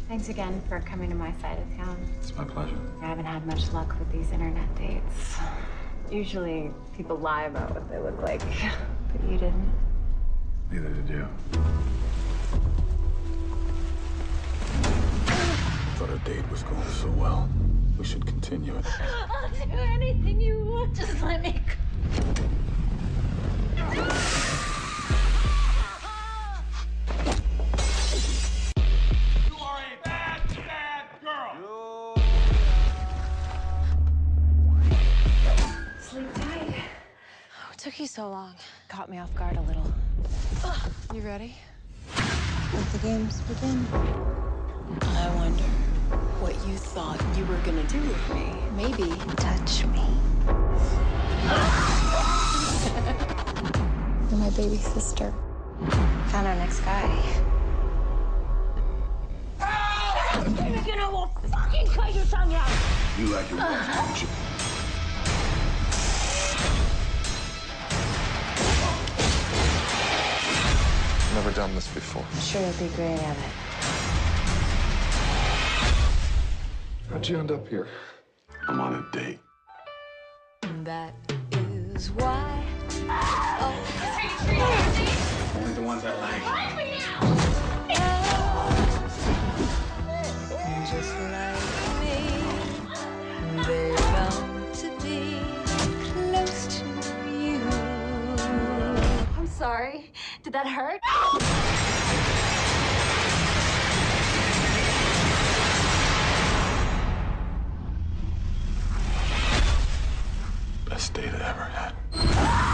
Thanks again for coming to my side of town. It's my pleasure. I haven't had much luck with these internet dates. Usually people lie about what they look like, but you didn't. Neither did you. Thought our date was going so well. We should continue it. I'll do anything you want. Just let me go. You are a bad, bad girl. Sleep tight. What took you so long? Caught me off guard a little. You ready? Let the games begin. I wonder what you thought you were gonna do with me. Maybe Touch me. You're my baby sister. Found our next guy. you're gonna will fucking cut your tongue out. You like your wife, don't you? Never done this before. I'm sure you'll be great at it. How'd you end up here? I'm on a date. That is why. Only the ones I like. Just like me, they're bound to be close to you. I'm sorry. Did that hurt? Best date I ever had.